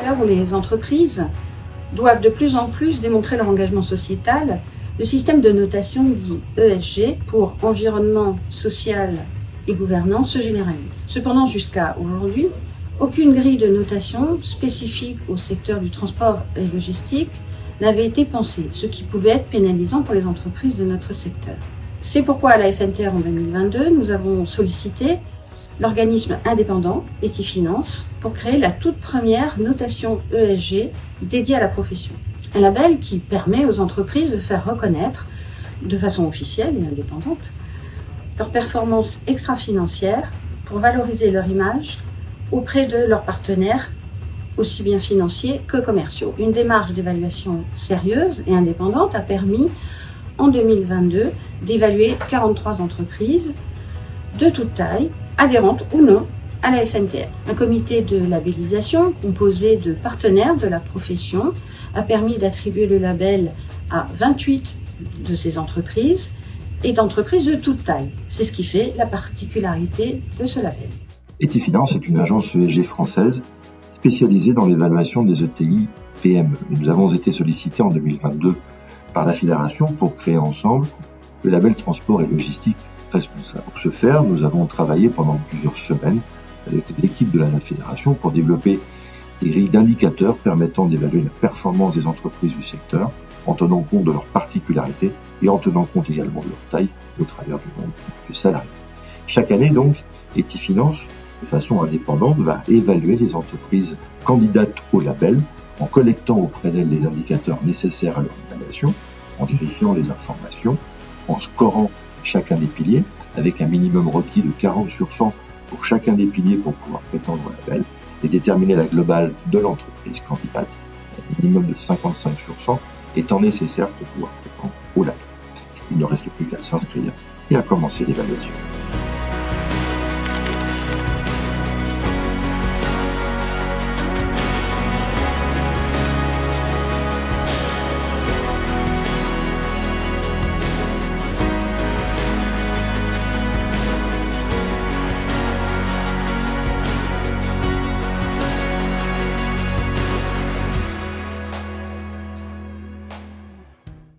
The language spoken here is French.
l'heure où les entreprises doivent de plus en plus démontrer leur engagement sociétal, le système de notation dit ESG pour environnement, social et gouvernance se généralise. Cependant, jusqu'à aujourd'hui, aucune grille de notation spécifique au secteur du transport et logistique n'avait été pensée, ce qui pouvait être pénalisant pour les entreprises de notre secteur. C'est pourquoi à la FNTR en 2022, nous avons sollicité l'organisme indépendant Etifinance pour créer la toute première notation ESG dédiée à la profession. Un label qui permet aux entreprises de faire reconnaître de façon officielle et indépendante leurs performances extra-financières pour valoriser leur image auprès de leurs partenaires, aussi bien financiers que commerciaux. Une démarche d'évaluation sérieuse et indépendante a permis, en 2022, d'évaluer 43 entreprises de toute taille, adhérentes ou non à la FNTR. Un comité de labellisation composé de partenaires de la profession a permis d'attribuer le label à 28 de ces entreprises et d'entreprises de toute taille. C'est ce qui fait la particularité de ce label. Etifinance est une agence ESG française spécialisée dans l'évaluation des ETI PME. Nous avons été sollicités en 2022 par la Fédération pour créer ensemble le label transport et logistique responsable. Pour ce faire, nous avons travaillé pendant plusieurs semaines avec les équipes de la Fédération pour développer des grilles d'indicateurs permettant d'évaluer la performance des entreprises du secteur en tenant compte de leurs particularités et en tenant compte également de leur taille au travers du nombre de salariés. Chaque année donc, Etifinance, de façon indépendante, va évaluer les entreprises candidates au label en collectant auprès d'elles les indicateurs nécessaires à leur évaluation, en vérifiant les informations, en scorant chacun des piliers avec un minimum requis de 40 sur 100 pour chacun des piliers pour pouvoir prétendre au label et déterminer la globale de l'entreprise candidate, un minimum de 55 sur 100 étant nécessaire pour pouvoir prétendre au label. Il ne reste plus qu'à s'inscrire et à commencer l'évaluation.